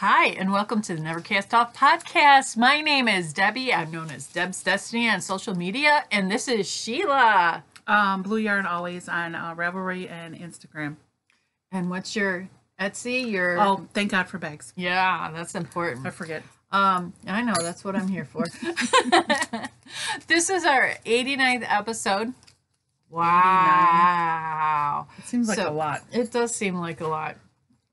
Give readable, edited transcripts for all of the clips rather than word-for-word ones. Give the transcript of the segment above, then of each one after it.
Hi, and welcome to the Never Cast Off podcast. My name is Debbie. I'm known as Deb's Destiny on social media, and this is Sheila. Blue Yarn always on Ravelry and Instagram. And what's your Etsy? Oh, thank God for bags. Yeah, that's important. I forget. I know, that's what I'm here for. This is our 89th episode. Wow. It seems like a lot. It does seem like a lot.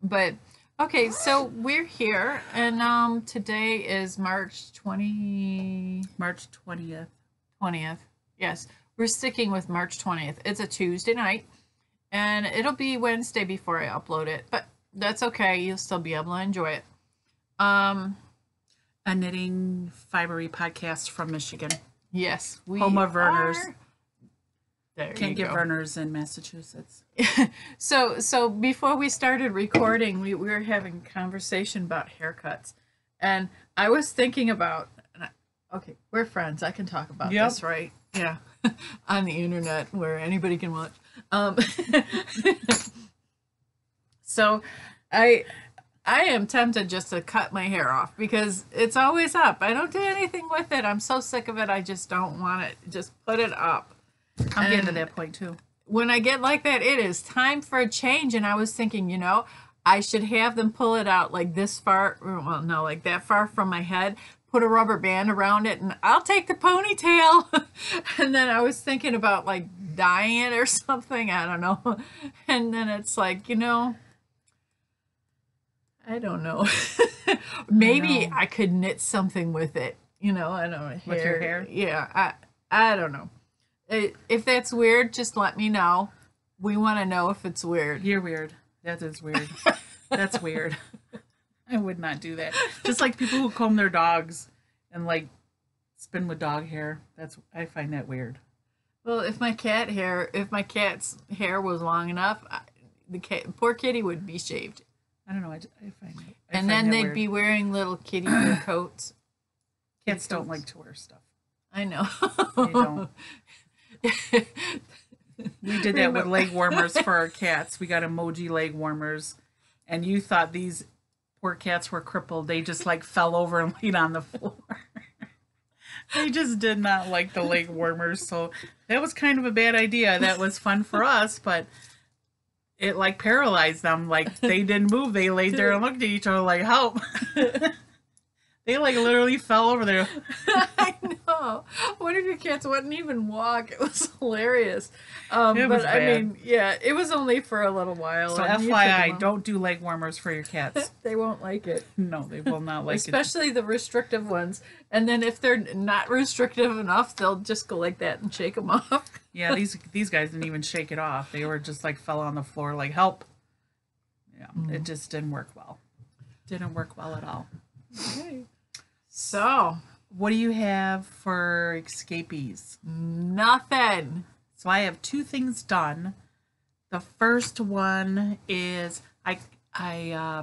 But okay, so we're here, and today is March 20th. 20th. Yes, we're sticking with March 20th. It's a Tuesday night, and it'll be Wednesday before I upload it, but that's okay. You'll still be able to enjoy it. A knitting fibery podcast from Michigan. Yes, we Home of Verners. There Can't get Verners in Massachusetts. So before we started recording, we were having a conversation about haircuts, and I was thinking about, okay, we're friends. I can talk about this, right? Yeah, on the internet where anybody can watch. So I am tempted just to cut my hair off because it's always up. I don't do anything with it. I'm so sick of it. I just don't want it. Just put it up. I'm getting to that point too. When I get like that, it is time for a change. And I was thinking, I should have them pull it out like this far. Well, no, like that far from my head. Put a rubber band around it, and I'll take the ponytail. And then I was thinking about like dyeing it or something. I don't know. And then it's like, I don't know. Maybe I could knit something with it. I don't know. With your hair? Yeah, I don't know. If that's weird, just let me know. We want to know if it's weird. You're weird. That is weird. That's weird. I would not do that. Just like people who comb their dogs and like spin with dog hair. I find that weird. Well, if my cat's hair was long enough, poor kitty would be shaved. I don't know. I find it. And then they'd be wearing little kitty fur coats. Cats don't like to wear stuff. I know. They don't. We did that with leg warmers for our cats. We got emoji leg warmers, and you thought these poor cats were crippled. They just like fell over and laid on the floor. They just did not like the leg warmers, so that was kind of a bad idea. That was fun for us, but it like paralyzed them. Like they didn't move. They laid there and looked at each other like, help. They like literally fell over there. I know. One of your cats wouldn't even walk. It was hilarious. It was bad. I mean, yeah, it was only for a little while. So FYI, don't do leg warmers for your cats. They won't like it. No, they will not like Especially the restrictive ones. And then if they're not restrictive enough, they'll just go like that and shake them off. Yeah, these guys didn't even shake it off. They were just like fell on the floor like, help. Yeah, It just didn't work well. Didn't work well at all. Okay. So, what do you have for escapees? Nothing. So I have two things done. The first one is I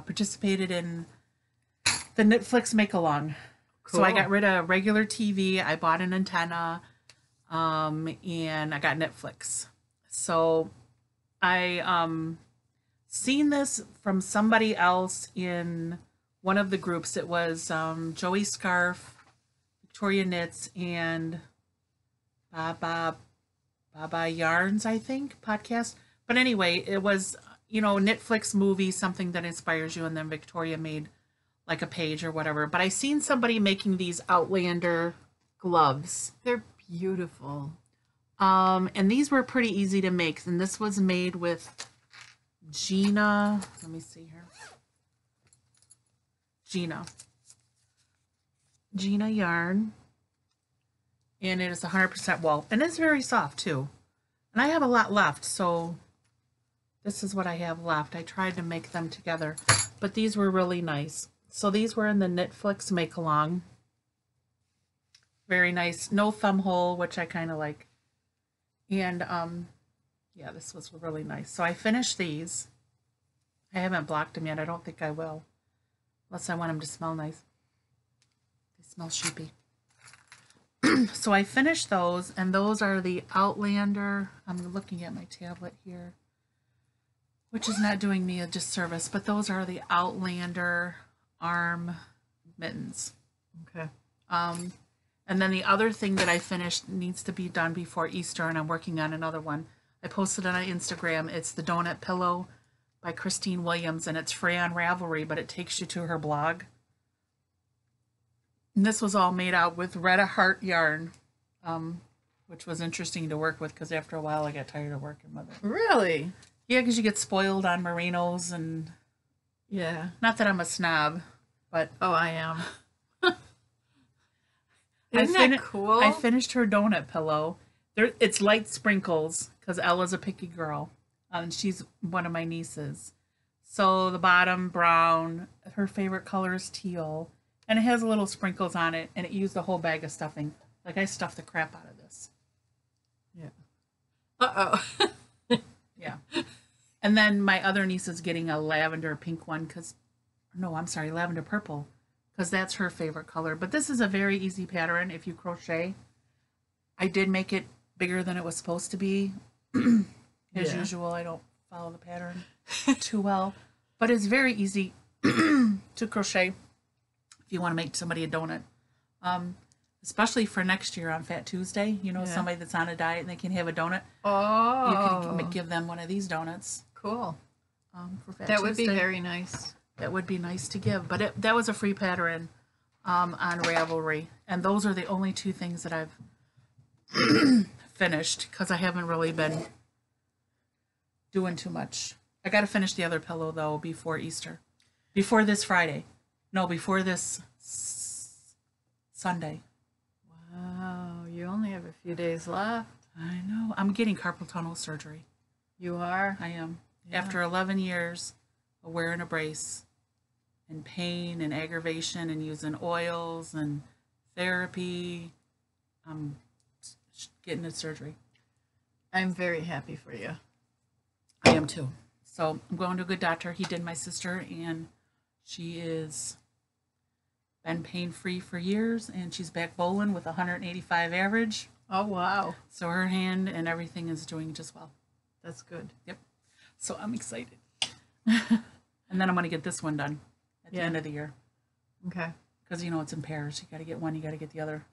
participated in the Netflix make along. Cool. So I got rid of regular TV. I bought an antenna, and I got Netflix. So I seen this from somebody else in one of the groups. It was Joey Scarf, Victoria Knits, and Baba Yarns, I think, podcast. But anyway, it was, Netflix movie, something that inspires you, and then Victoria made like a page or whatever. But I seen somebody making these Outlander gloves. They're beautiful. And these were pretty easy to make. And this was made with Gina. Let me see here. Gina yarn, and it is 100% wool, and it's very soft too. And I have a lot left, so this is what I have left. I tried to make them together, but these were really nice. So these were in the Netflix make along. Very nice, no thumb hole, which I kind of like. And yeah, this was really nice. So I finished these. I haven't blocked them yet. I don't think I will. Unless I want them to smell nice. They smell sheepy. So I finished those, and those are the Outlander. I'm looking at my tablet here. which is not doing me a disservice, but those are the Outlander arm mittens. Okay. And then the other thing that I finished needs to be done before Easter, and I'm working on another one. I posted it on Instagram. It's the Donut Pillow by Christine Williams, and it's free on Ravelry, but it takes you to her blog. And this was all made out with Red Heart yarn, which was interesting to work with because after a while I got tired of working with it. Really? Yeah, because you get spoiled on merinos, and Yeah. not that I'm a snob, but Oh, I am. Isn't that cool? I finished her donut pillow. It's light sprinkles because Ella's a picky girl, and she's one of my nieces. So the bottom brown, her favorite color is teal, and it has little sprinkles on it, and it used a whole bag of stuffing. Like I stuffed the crap out of this. Yeah. Uh-oh. Yeah. And then my other niece is getting a lavender pink one lavender purple, because that's her favorite color. But this is a very easy pattern if you crochet. I did make it bigger than it was supposed to be. As usual, I don't follow the pattern too well. But it's very easy to crochet if you want to make somebody a donut. Especially for next year on Fat Tuesday. Somebody that's on a diet and they can have a donut. Oh. You can give them one of these donuts. Cool. For Fat That Tuesday. would be very nice. That would be nice to give. But that was a free pattern on Ravelry. And those are the only two things that I've finished because I haven't really been doing too much. I got to finish the other pillow, though, before Easter. Before this Friday. No, before this Sunday. Wow. You only have a few days left. I know. I'm getting carpal tunnel surgery. You are? I am. Yeah. After 11 years of wearing a brace and pain and aggravation and using oils and therapy, I'm getting a surgery. I'm very happy for you. I am too. So I'm going to a good doctor. He did my sister, and she is been pain-free for years, and she's back bowling with 185 average. Oh, wow. So her hand and everything is doing just well. That's good. Yep. So I'm excited. And then I'm going to get this one done at the end of the year. Okay. Because, it's in pairs. You got to get one, you got to get the other.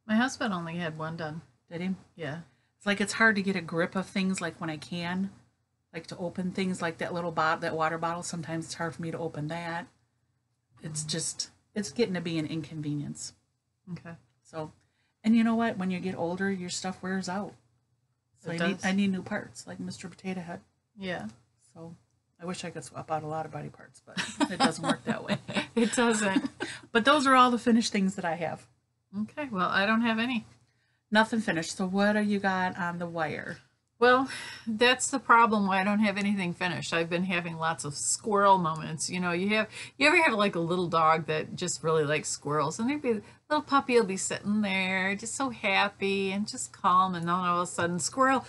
My husband only had one done. Did he? Yeah. It's hard to get a grip of things like when I can. Like to open things like that little that water bottle. Sometimes it's hard for me to open that. It's getting to be an inconvenience. Okay. So, and you know what? When you get older, your stuff wears out. So I need new parts, like Mr. Potato Head. Yeah. So I wish I could swap out a lot of body parts, but it doesn't work that way. It doesn't. But those are all the finished things that I have. Okay. Well, I don't have any. Nothing finished. So what do you got on the wire? Well, that's the problem why I don't have anything finished. I've been having lots of squirrel moments. You ever have like a little dog that just really likes squirrels, and little puppy will be sitting there just so happy and just calm, and then all of a sudden squirrel,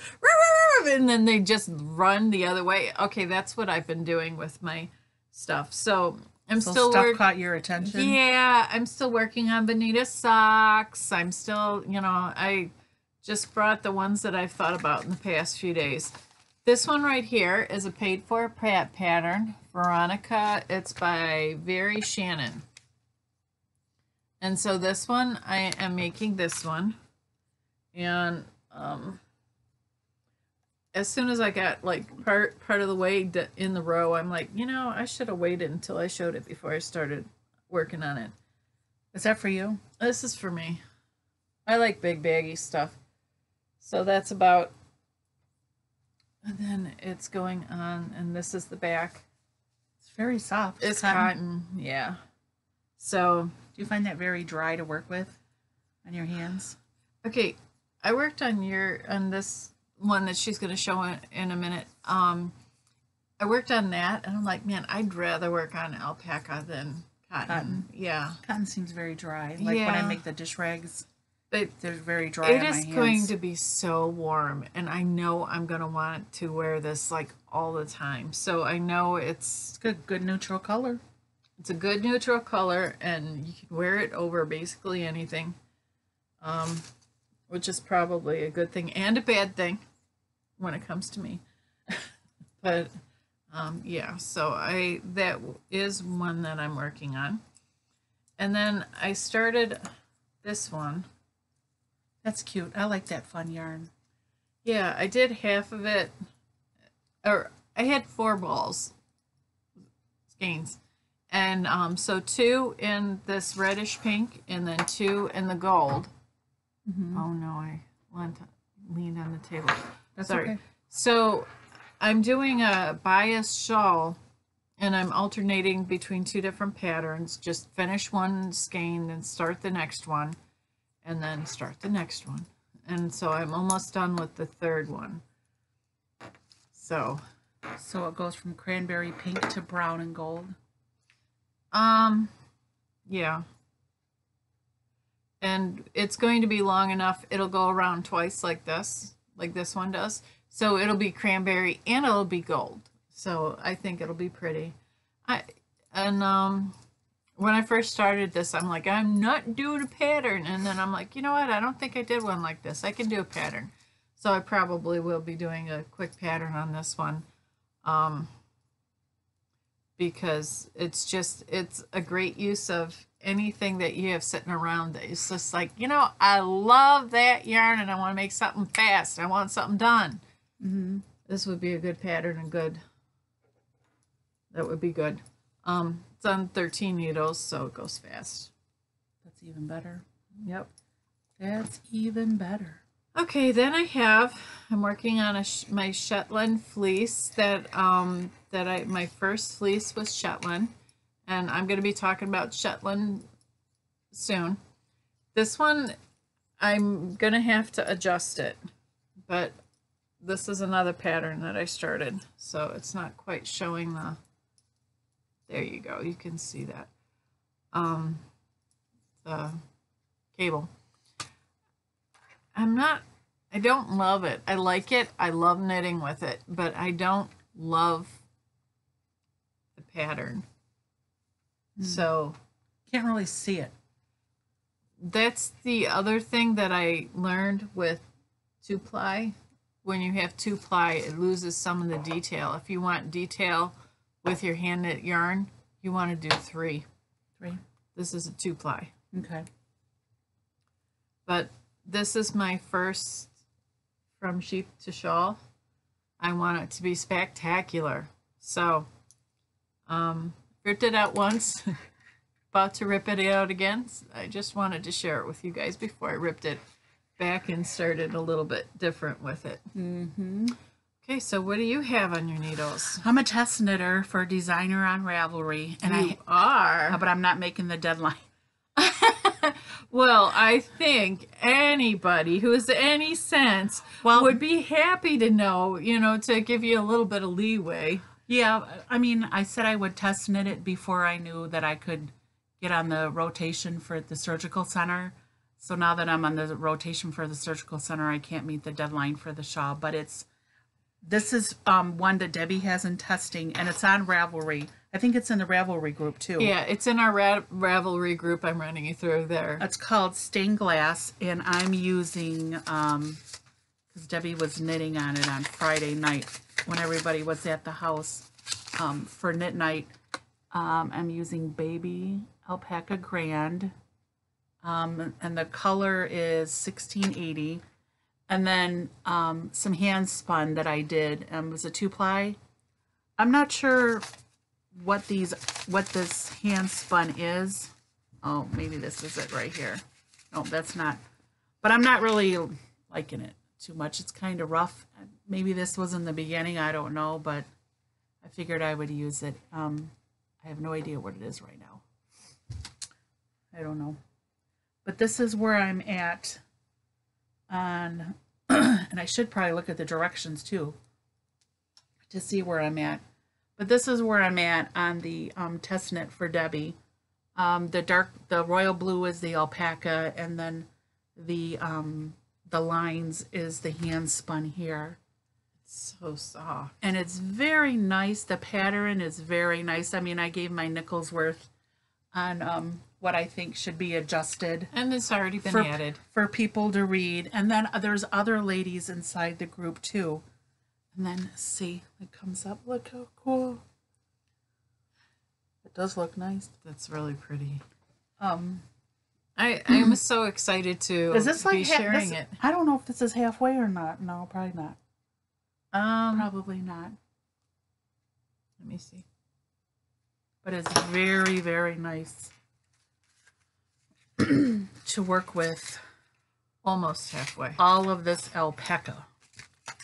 and then they just run the other way. Okay, that's what I've been doing with my stuff. So I'm still stuff caught your attention. Yeah, I'm still working on Bonita socks. I'm still, I just brought the ones that I've thought about in the past few days. This one right here is a paid for pattern. Veronica, it's by Very Shannon. And so this one, I am making this one. And as soon as I got like part of the way in the row, I'm like, I should have waited until I showed it before I started working on it. Is that for you? This is for me. I like big baggy stuff. So that's about, and then it's going on, and this is the back. It's very soft. It's cotton, yeah. So, do you find that very dry to work with on your hands? Okay, I worked on this one that she's going to show in a minute. I worked on that, and I'm like, man, I'd rather work on alpaca than cotton. Yeah. Cotton seems very dry. Like when I make the dish rags. They're very dry on my hands. It is going to be so warm, and I know I'm going to want to wear this like all the time. So I know it's good neutral color. It's a good neutral color, and you can wear it over basically anything, which is probably a good thing and a bad thing when it comes to me. But Yeah, so that is one that I'm working on. And then I started this one. That's cute. I like that fun yarn. Yeah, I did half of it, or I had 4 balls, skeins. And so 2 in this reddish pink and then 2 in the gold. Oh no, I leaned on the table. That's Sorry. okay. So I'm doing a bias shawl and I'm alternating between 2 different patterns. Just finish one skein, then start the next one, and then start the next one. And so I'm almost done with the 3rd one. So it goes from cranberry pink to brown and gold. Yeah. And it's going to be long enough. It'll go around twice like this one does. So it'll be cranberry and it'll be gold. So I think it'll be pretty. When I first started this, I'm like, I'm not doing a pattern. And then I'm like, you know what? I don't think I did one like this. I can do a pattern. So I probably will be doing a quick pattern on this one. Because it's a great use of anything that you have sitting around that it's just like, I love that yarn and I want to make something fast. I want something done. This would be a good pattern and that would be good. It's on 13 needles, so it goes fast. That's even better. Yep. That's even better. Okay, then I'm working on my Shetland fleece my first fleece was Shetland, and I'm going to be talking about Shetland soon. This one, I'm going to have to adjust it, but this is another pattern that I started, so it's not quite showing there you go, you can see that, the cable. I don't love it. I like it. I love knitting with it, but I don't love the pattern. So can't really see it. That's the other thing that I learned with 2-ply. When you have 2-ply, it loses some of the detail. If you want detail with your hand knit yarn, you want to do 3. This is a 2-ply. Okay. But this is my first from sheep to shawl. I want it to be spectacular. So, ripped it out once, about to rip it out again. I just wanted to share it with you guys before I ripped it back and started a little bit different with it. Okay, so what do you have on your needles? I'm a test knitter for Designer on Ravelry. And you are? But I'm not making the deadline. Well, I think anybody who has any sense would be happy to know, to give you a little bit of leeway. Yeah, I mean, I said I would test knit it before I knew that I could get on the rotation for the surgical center. So now that I'm on the rotation for the surgical center, I can't meet the deadline for the shawl. But this is one that Debbie has in testing, and it's on Ravelry. I think it's in the Ravelry group too. Yeah, it's in our Ravelry group. I'm running you through there. It's called Stained Glass, and I'm using, because Debbie was knitting on it on Friday night when everybody was at the house for knit night. I'm using Baby Alpaca Grand, and the color is 1680. And then some hand spun that I did was a 2-ply. I'm not sure what this hand spun is. Oh, maybe this is it right here. No, that's not. But I'm not really liking it too much. It's kind of rough. Maybe this was in the beginning. I don't know, but I figured I would use it. I have no idea what it is right now. I don't know. But this is where I'm at on, and I should probably look at the directions too to see where I'm at. But this is where I'm at on the test knit for Debbie. The royal blue is the alpaca, and then the lines is the hand spun here. It's so soft. And it's very nice. The pattern is very nice. I mean, I gave my nickels worth on what I think should be adjusted. And it's already been added. For people to read. And then there's other ladies inside the group too And then see, it comes up. Look how cool. It does look nice. That's really pretty. Um, I am so excited to is this like be sharing it. I don't know if this is halfway or not. No, probably not. Probably not. Let me see. But it's very, very nice to work with. Almost halfway. All of this alpaca.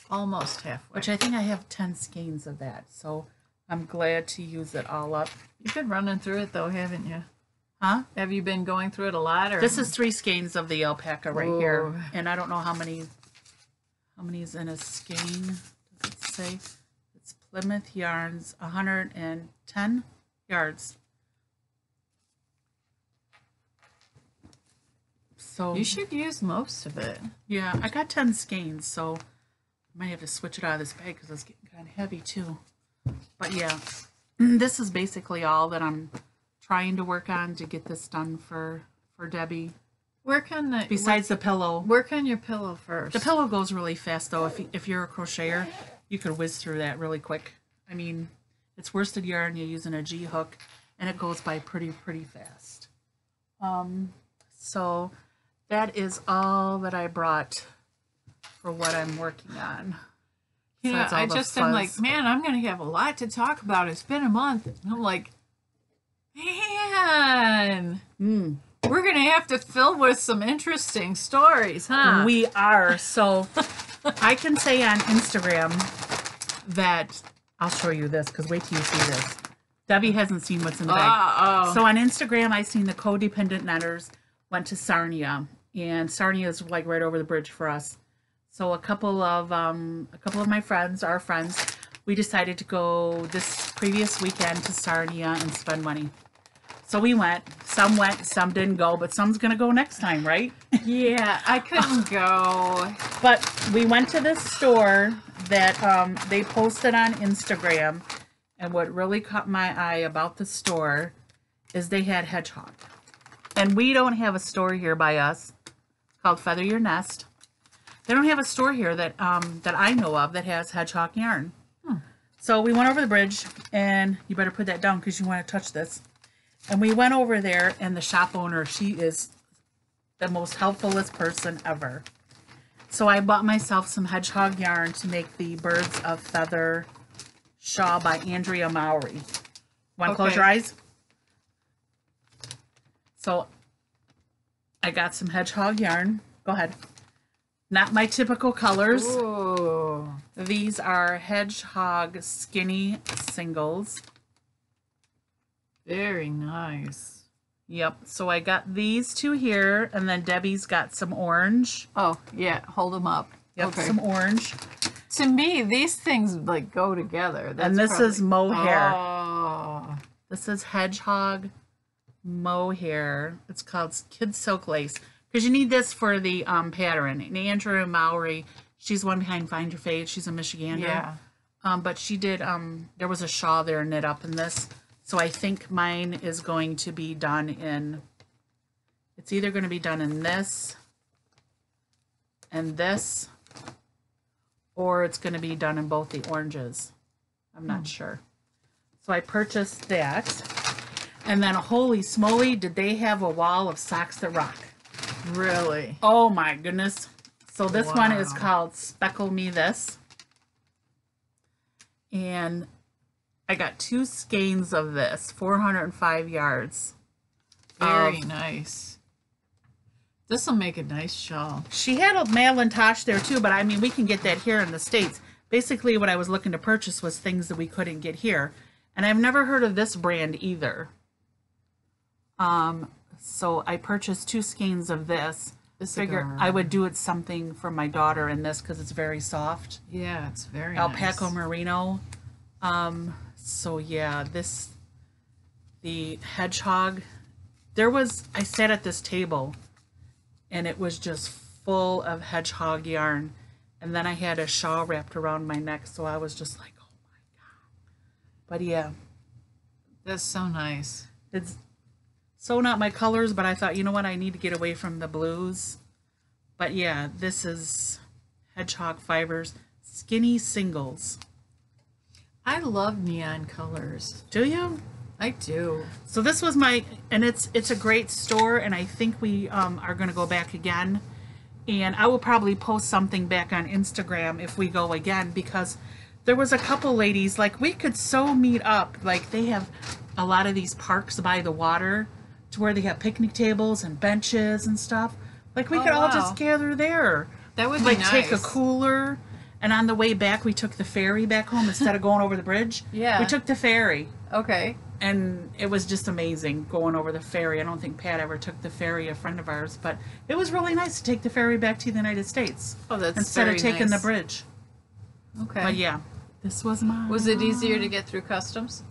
Almost halfway. Which I think I have 10 skeins of that. So I'm glad to use it all up. You've been running through it though, haven't you? Huh? Have you been going through it a lot? Or? This is 3 skeins of the alpaca right Ooh. here. And I don't know how many is in a skein. Does it say? It's Plymouth Yarns, 110 yards. So you should use most of it. yeah, I got 10 skeins, so I might have to switch it out of this bag because it's getting kind of heavy too. But yeah, this is basically all that I'm trying to work on to get this done for Debbie. Work on the Besides the pillow. Work on your pillow first. The pillow goes really fast though. If you're a crocheter, you could whiz through that really quick. I mean, it's worsted yarn. You're using a G hook, and it goes by pretty fast. So that is all that I brought for what I'm working on. Yeah, I just am like, man, I'm going to have a lot to talk about. It's been a month. And I'm like, man, we're going to have to fill with some interesting stories, huh? We are. So I can say on Instagram that, I'll show you this because wait till you see this. Debbie hasn't seen what's in the bag. So on Instagram, I seen the codependent netters went to Sarnia, and Sarnia is like right over the bridge for us. So a couple of my friends, our friends, we decided to go this previous weekend to Sarnia and spend money. So we went. Some didn't go, but some's gonna go next time, right? Yeah, I couldn't go. But we went to this store that they posted on Instagram, and what really caught my eye about the store is they had hedgehog. And we don't have a store here by us called Feather Your Nest. They don't have a store here that that I know of that has hedgehog yarn. So we went over the bridge, and you better put that down because you want to touch this. And we went over there, and the shop owner, she is the most helpfulest person ever. So I bought myself some hedgehog yarn to make the Birds of Feather shawl by Andrea Mowry. Want to close your eyes? So I got some hedgehog yarn. Go ahead. Not my typical colors. Ooh. These are hedgehog skinny singles. Very nice. Yep. So I got these two here, and then Debbie's got some orange. Oh, yeah. Hold them up. Yep, okay. some orange. To me, these things like go together. That's and this probably... is mohair. Oh. This is hedgehog mohair. It's called Kid Silk Lace. Because you need this for the pattern. And Andrea Mowry, she's one behind Find Your Fade. She's a Michigander. Yeah. But she did, there was a shawl there knit up in this. So I think mine is going to be done in, it's either going to be done in this and this, or it's going to be done in both the oranges. I'm not sure. So I purchased that. And then, holy smoly, did they have a wall of socks that rock. Really? Oh my goodness. So this one is called Speckle Me This. And I got 2 skeins of this, 405 yards. Very nice. This will make a nice shawl. She had a Malintosh there too, but I mean, we can get that here in the States. Basically, what I was looking to purchase was things that we couldn't get here. And I've never heard of this brand either. So I purchased 2 skeins of this. Figure I would do it something for my daughter in this because it's very soft. Yeah, it's very Alpaca nice. merino. So yeah, the hedgehog, I sat at this table and it was just full of hedgehog yarn. And then I had a shawl wrapped around my neck. So I was just like, oh my God. But yeah. That's so nice. It's so not my colors, but I thought, you know what? I need to get away from the blues. But yeah, this is hedgehog fibers. Skinny Singles. I love neon colors. Do you? I do. So this was my, and it's a great store, and I think we are going to go back again. And I will probably post something back on Instagram if we go again, because there was a couple ladies, like, we could so meet up. Like, they have a lot of these parks by the water to where they have picnic tables and benches and stuff. Like, we could all just gather there. That would be like nice. Take a cooler. And on the way back, we took the ferry back home instead of going over the bridge. Yeah. We took the ferry. Okay. And it was just amazing going over the ferry. I don't think Pat ever took the ferry, a friend of ours, but it was really nice to take the ferry back to the United States. Oh, that's instead very of taking nice. the bridge. Okay. But yeah, this was mine. Was it easier to get through customs?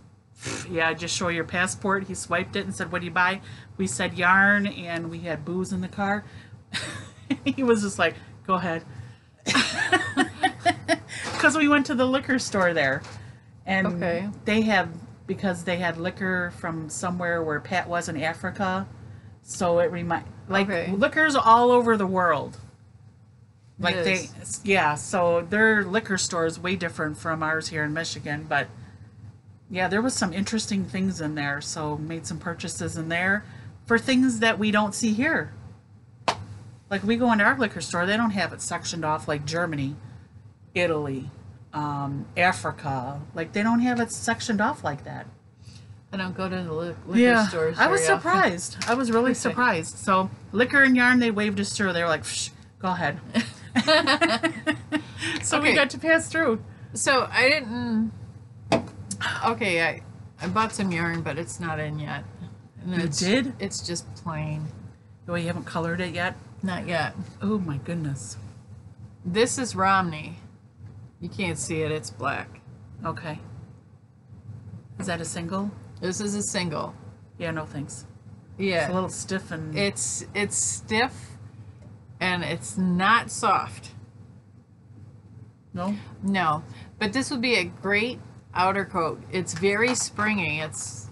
Yeah, just show your passport. He swiped it and said, "What do you buy?" We said yarn, and we had booze in the car. He was just like, "Go ahead." Because we went to the liquor store there, and they have, because they had liquor from somewhere where Pat was in Africa, so it liquor's all over the world. Like so their liquor store is way different from ours here in Michigan, but yeah, there was some interesting things in there, so made some purchases in there for things that we don't see here. Like, we go into our liquor store, they don't have it sectioned off like Germany, Italy, Africa. Like, they don't have it sectioned off like that. I don't go to the liquor stores. I was surprised. I was really surprised. So, liquor and yarn, they waved us through. They were like, "Shh, go ahead." So we got to pass through. So I didn't. Okay, I bought some yarn, but it's not in yet. And You did? It's just plain. Oh, you haven't colored it yet? Not yet. Oh my goodness. This is Romney. You can't see it. It's black. Okay. Is that a single? This is a single. Yeah, no thanks. Yeah. It's a little stiff and... It's stiff, and it's not soft. No? No. But this would be a great outer coat. It's very springy. It's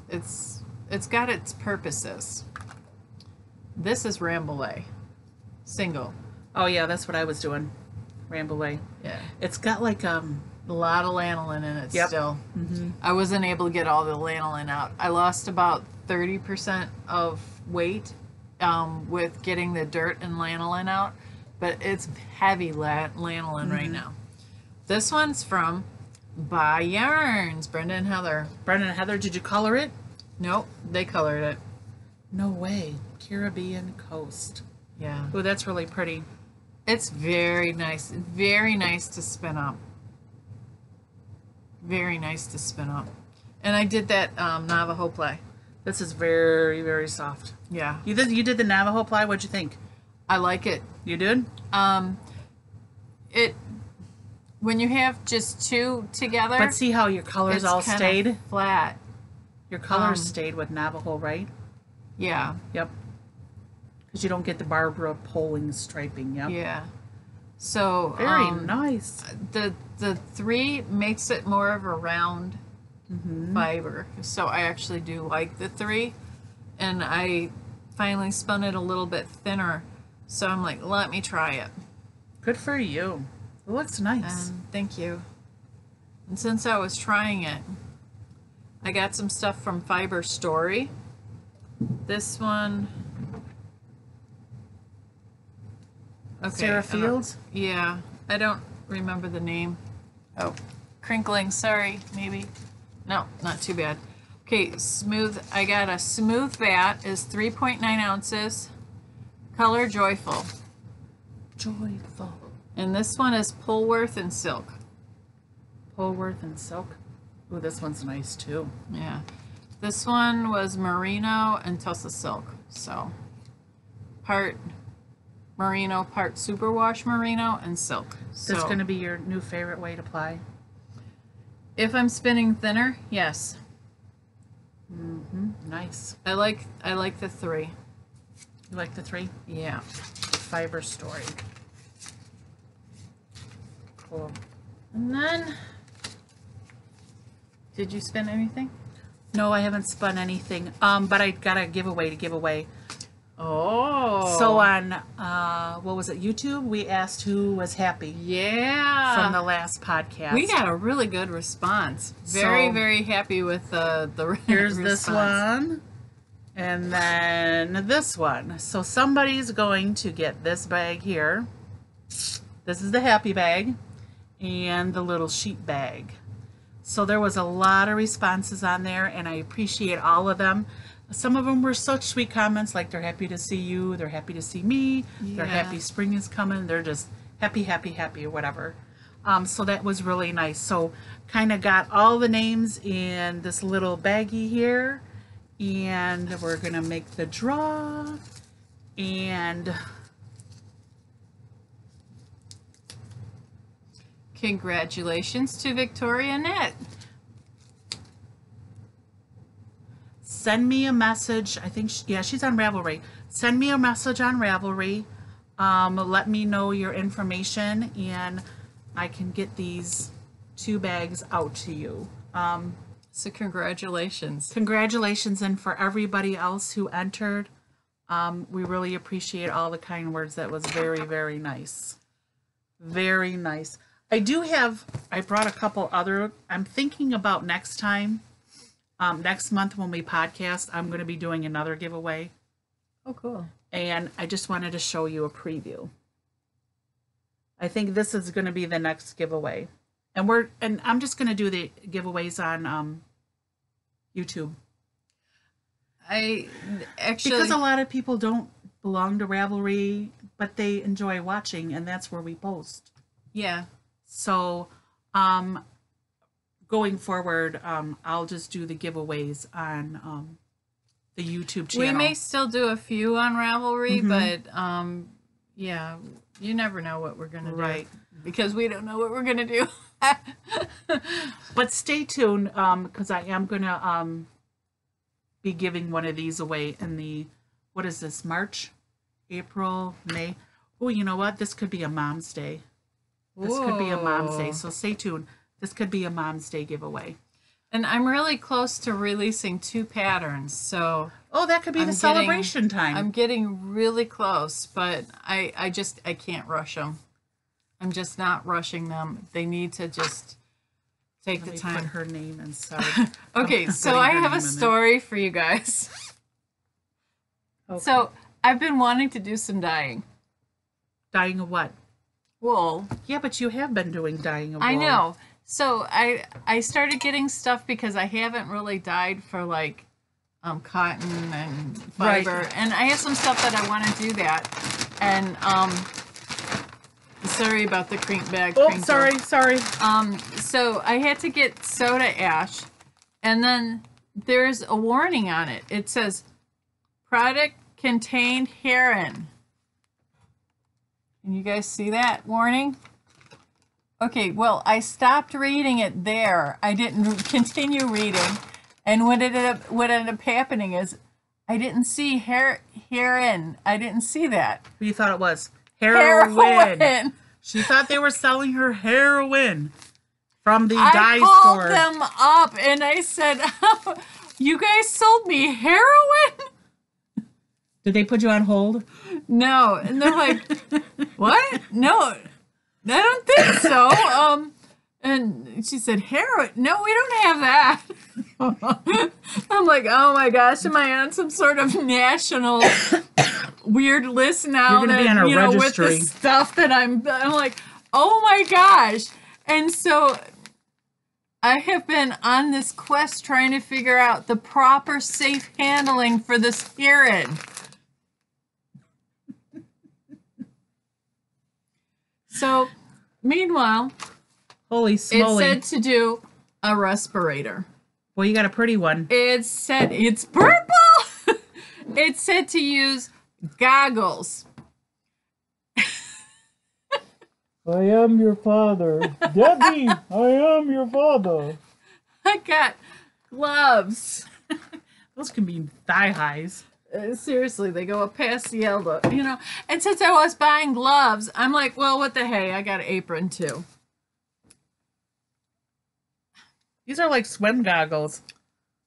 got its purposes. This is Rambouillet. Single. Oh yeah, that's what I was doing. Rambouillet. Yeah. It's got like a lot of lanolin in it still. Mm-hmm. I wasn't able to get all the lanolin out. I lost about 30% of weight with getting the dirt and lanolin out, but it's heavy lanolin right now. This one's from Buy Yarns, Brenda and Heather. Brenda and Heather, did you color it? Nope, they colored it. No way. Caribbean Coast. Yeah. Oh, that's really pretty. It's very nice. Very nice to spin up. Very nice to spin up. And I did that Navajo ply. This is very, very soft. Yeah. You did the Navajo ply. What'd you think? I like it. You did? When you have just two together. But see how your colors all stayed? Flat. Your colors stayed with Navajo, right? Yeah. Yep. Because you don't get the Barbara Poling striping. Yep. Yeah. So very nice. The 3 makes it more of a round fiber. So I actually do like the 3, and I finally spun it a little bit thinner. So I'm like, let me try it. Good for you. It looks nice. Thank you. And since I was trying it, I got some stuff from Fiber Story. This one. Okay, Sarah Fields? Yeah, I don't remember the name. Oh, Crinkling, sorry, maybe. No, not too bad. Okay, smooth. I got a smooth vat, is 3.9 ounces. Color Joyful. Joyful. And this one is Polworth and Silk. Polworth and Silk. Ooh, this one's nice too. Yeah. This one was Merino and Tussa Silk. So, part Merino, part Superwash Merino, and Silk. So, This going to be your new favorite way to ply? if I'm spinning thinner, yes. Nice. I like the 3. You like the 3? Yeah. Fiber Story. Cool. And then, did you spin anything? No, I haven't spun anything. But I got a giveaway to give away. Oh. So on, what was it, YouTube, we asked who was happy Yeah. from the last podcast. We got a really good response. Very, So, very happy with the here's response. this one. And then this one. So somebody's going to get this bag here. This is the happy bag and the little sheep bag. So there was a lot of responses on there, and I appreciate all of them. Some of them were such sweet comments, like they're happy to see you, they're happy to see me, they're happy spring is coming, they're just happy, happy, happy, or whatever. So that was really nice. So kind of got all the names in this little baggie here, and we're gonna make the draw, and congratulations to Victoria Net. Send me a message. I think, she's on Ravelry. Send me a message on Ravelry. Let me know your information, and I can get these 2 bags out to you. So congratulations. Congratulations, and for everybody else who entered, we really appreciate all the kind words. That was very, very nice. Very nice. I brought a couple other, I'm thinking about next time. Next month when we podcast, I'm going to be doing another giveaway. Oh, cool. And I just wanted to show you a preview. I think this is going to be the next giveaway. And I'm just going to do the giveaways on YouTube. Because a lot of people don't belong to Ravelry, but they enjoy watching, and that's where we post. Yeah. So, going forward, I'll just do the giveaways on the YouTube channel. We may still do a few on Ravelry, but yeah, you never know what we're going to do. Right. Because we don't know what we're going to do. But stay tuned, because I am going to be giving one of these away in the, what is this, March, April, May? Oh, you know what? This could be a Mom's Day. This could be a Mom's Day, so stay tuned. This could be a Mom's Day giveaway. And I'm really close to releasing 2 patterns, so... Oh, that could be the celebration time. I'm getting really close, but I can't rush them. I'm just not rushing them. They need to just take the time. Put her name inside. Okay, so I have a story for you guys. Okay. So I've been wanting to do some dyeing. Dyeing of what? Wool. Yeah, but you have been doing dyeing of wool. I know. So I started getting stuff because I haven't really dyed for like cotton and fiber, right. And I have some stuff that I want to do that. And sorry about the bag. Oh, sorry. So I had to get soda ash, and then there's a warning on it. It says product contained herein. Can you guys see that warning? Okay, well, I stopped reading it there. I didn't continue reading. And what ended up happening is I didn't see herein. I didn't see that. What you thought it was? Heroin. She thought they were selling her heroin from the dye store. I called them up and I said, oh, you guys sold me heroin? Did they put you on hold? No. And they're like, what? No, I don't think so. And she said, heroin? No, we don't have that. I'm like, oh my gosh, am I on some sort of national weird list now? You're going to be on a registry. With the stuff that I'm like, oh my gosh. And so I have been on this quest trying to figure out the proper safe handling for this heroin. So, meanwhile, holy smoly, it said to do a respirator. Well, you got a pretty one. It said it's purple. It said to use goggles. I am your father. Debbie, I am your father. I got gloves. Those can be thigh highs. Seriously, they go up past the elbow, And since I was buying gloves, I'm like, well, what the hey? I got an apron too. These are like swim goggles.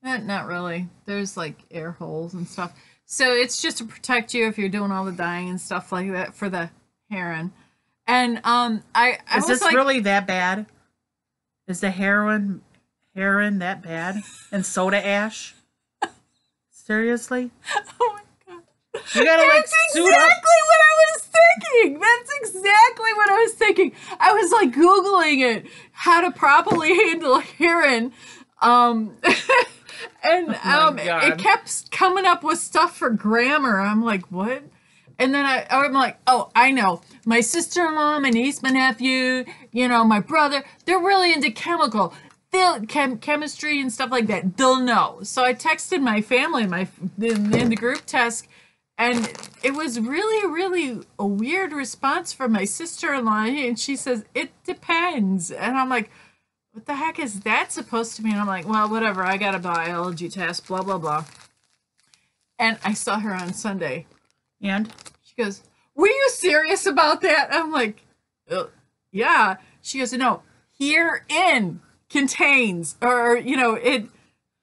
Not really. There's like air holes and stuff. So it's just to protect you if you're doing all the dyeing and stuff like that for the heron. And I Is was this like, really that bad? Is the heron that bad? And soda ash? Seriously? oh my god. You gotta like That's suit exactly up. what I was thinking. That's exactly what I was thinking. I was like Googling it, how to properly handle a heron. And my it God. kept coming up with stuff for grammar. I'm like, what? And then I'm like, oh, I know. My sister-in-law, my niece, my nephew, my brother, they're really into chemistry and stuff like that. They'll know. So I texted my family, in the group text, and it was really, really a weird response from my sister-in-law. And she says, it depends. And I'm like, what the heck is that supposed to mean? I'm like, well, whatever. I got a biology test, blah, blah, blah. And I saw her on Sunday. And She goes, were you serious about that? I'm like, yeah. She goes, no, herein contains, or,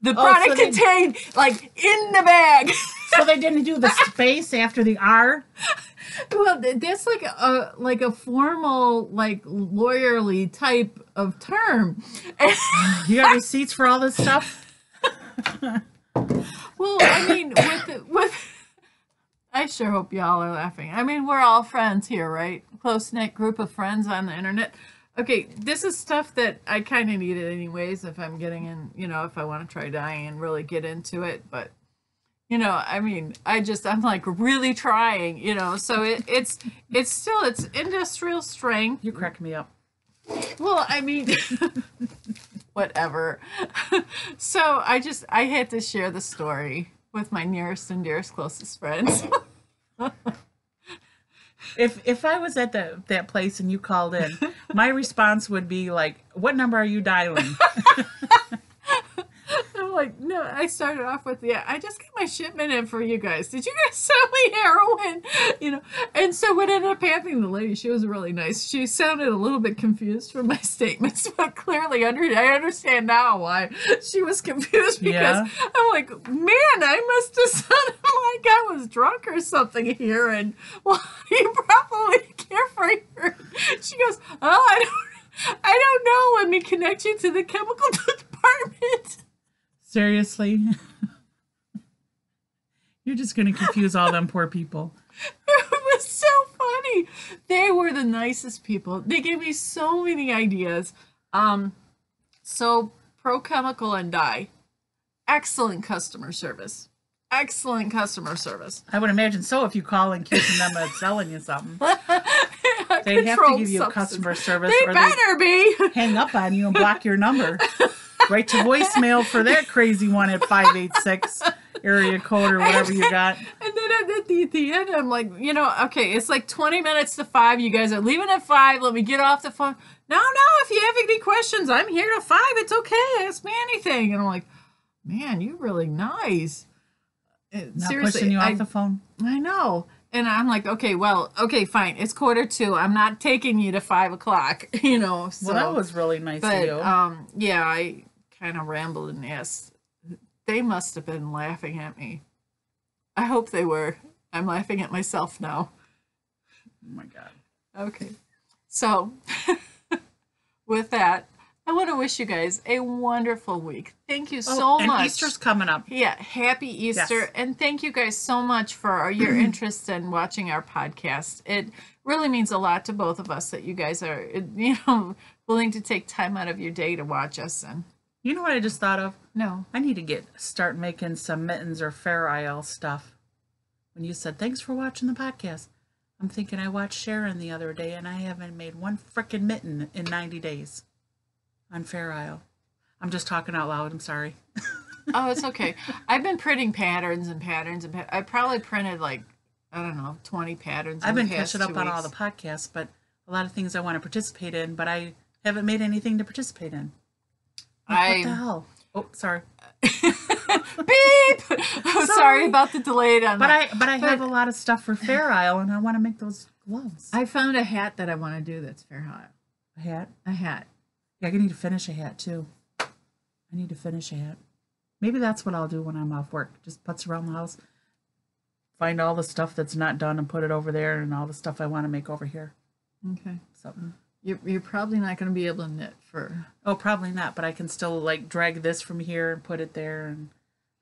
the product so contained, like, in the bag. so they didn't do the space after the R? Well, that's like a formal, like, lawyerly type of term. You got receipts for all this stuff? Well, I mean, with I sure hope y'all are laughing. I mean, we're all friends here, right? Close-knit group of friends on the internet. Okay, this is stuff that I kind of needed anyways if I'm getting in, if I want to try dyeing and really get into it. But, I mean, I'm like really trying, so it's still, it's industrial strength. You crack me up. Well, I mean, whatever. So I had to share the story with my nearest and dearest closest friends. If I was at that place and you called in, my response would be like, "What number are you dialing?" I'm like, no, I started off with, yeah, I just got my shipment in for you guys. Did you guys sell me heroin? And so what ended up happening, the lady, she was really nice. She sounded a little bit confused from my statements, but clearly I understand now why she was confused, because Yeah. I'm like, man, I must have sounded like I was drunk or something here, and well, you probably care for her. She goes, oh, I don't know. Let me connect you to the chemical department. Seriously? You're just going to confuse all them poor people. It was so funny. They were the nicest people. They gave me so many ideas. So Pro Chemical and Dye, excellent customer service. Excellent customer service. I would imagine so if you call and accusing them of selling you something. They'd have to give you customer service, They or better be. hang up on you and block your number. Right to voicemail for that crazy one at 586 area code or whatever you got. And then at the end, I'm like, okay, it's like 20 minutes to 5. You guys are leaving at 5. Let me get off the phone. No, if you have any questions, I'm here till 5. It's okay. Ask me anything. And I'm like, man, you're really nice. Not Seriously, pushing you off the phone. I know. And I'm like, okay, fine. It's 1:45. I'm not taking you to 5 o'clock, So, Well, that was really nice of you. yeah, I kind of rambled and asked. They must have been laughing at me. I hope they were. I'm laughing at myself now. Oh my God. Okay. So, with that, I want to wish you guys a wonderful week. Thank you so and much. Easter's coming up. Yeah, happy Easter. Yes. And thank you guys so much for your interest in watching our podcast. It really means a lot to both of us that you guys are, willing to take time out of your day to watch us. And You know what I just thought of? no. I need to start making some mittens or Fair Isle stuff. When you said, thanks for watching the podcast, I'm thinking I watched Sharon the other day and I haven't made one frickin' mitten in 90 days on Fair Isle. I'm just talking out loud. I'm sorry. Oh, it's okay. I've been printing patterns and patterns and I probably printed like, I don't know, 20 patterns. I've been in the past catching up 2 on all weeks. the podcasts, but a lot of things I want to participate in, but I haven't made anything to participate in. Like, what the hell? Oh, sorry. Beep! I'm sorry about the delay on that. But I have a lot of stuff for Fair Isle, and I want to make those gloves. I found a hat that I want to do that's fair hot. A hat? A hat. Yeah, I need to finish a hat, too. I need to finish a hat. Maybe that's what I'll do when I'm off work. Just putz around the house. find all the stuff that's not done and put it over there, and all the stuff I want to make over here. Okay. So, You're probably not going to be able to knit for. oh, probably not, but I can still like drag this from here and put it there, and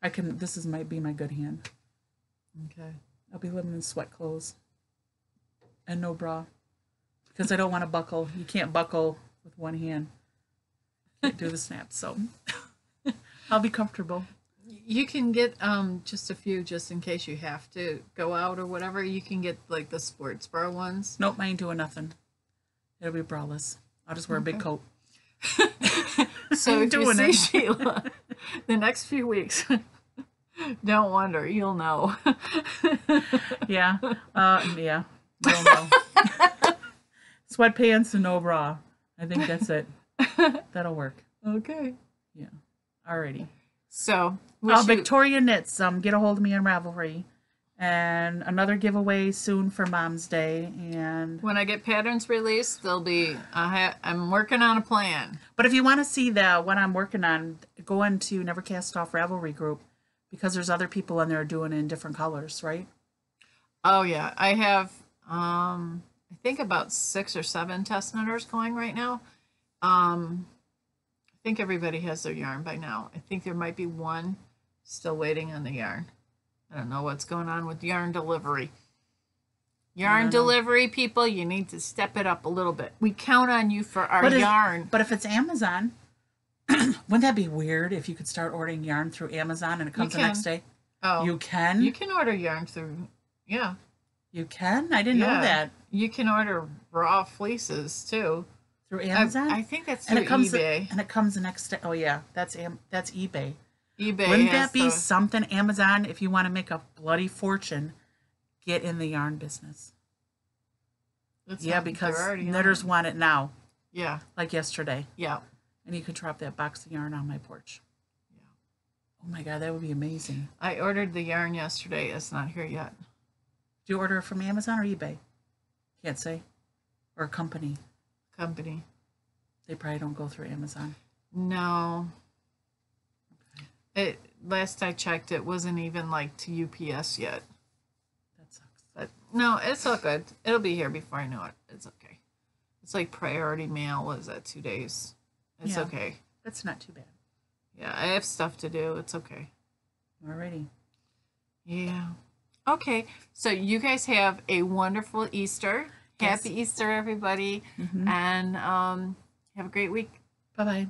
I can. This is might be my good hand. Okay. I'll be living in sweat clothes and no bra because I don't want to buckle. You can't buckle with one hand. Can't do the snaps, so I'll be comfortable. You can get just a few just in case you have to go out or whatever. You can get like the sports bra ones. Nope, I ain't doing nothing. It'll be braless. I'll just wear a big coat. So if you doing see it. Sheila the next few weeks, don't wonder, you'll know. Yeah, yeah. You'll know. Sweatpants and no bra. I think that's it. That'll work. Okay. Yeah. Alrighty. So Victoria Knits. Get a hold of me on Ravelry. And another giveaway soon for Mom's Day. And when I get patterns released, they'll be. I'm working on a plan. but if you want to see what I'm working on, go into Never Cast Off Ravelry group because there's other people in there doing it in different colors, right? Oh yeah, I have. I think about 6 or 7 test knitters going right now. I think everybody has their yarn by now. I think there might be one still waiting on the yarn. I don't know what's going on with yarn delivery. Yarn delivery, people, you need to step it up a little bit. We count on you for our yarn. But if it's Amazon, wouldn't that be weird if you could start ordering yarn through Amazon and it comes the next day? Oh, you can? You can order yarn through, yeah. You can? I didn't know that. You can order raw fleeces too. Through Amazon? I think that's through eBay. And it comes the next day. Oh, yeah. That's eBay. eBay. Wouldn't that be something, Amazon, if you want to make a bloody fortune, get in the yarn business? Because knitters want it now. Yeah. Like yesterday. Yeah. And you could drop that box of yarn on my porch. Yeah. Oh my God, that would be amazing. I ordered the yarn yesterday. It's not here yet. Do you order it from Amazon or eBay? Can't say. Or a company. Company. They probably don't go through Amazon. No. Okay. Last I checked, it wasn't even like to UPS yet. That sucks. But no, it's all good. It'll be here before I know it. It's okay. It's like priority mail. What is that? 2 days. It's okay. That's not too bad. Yeah, I have stuff to do. It's okay. Alrighty. Yeah. Okay. So you guys have a wonderful Easter. Yes. Happy Easter, everybody. And have a great week. Bye-bye.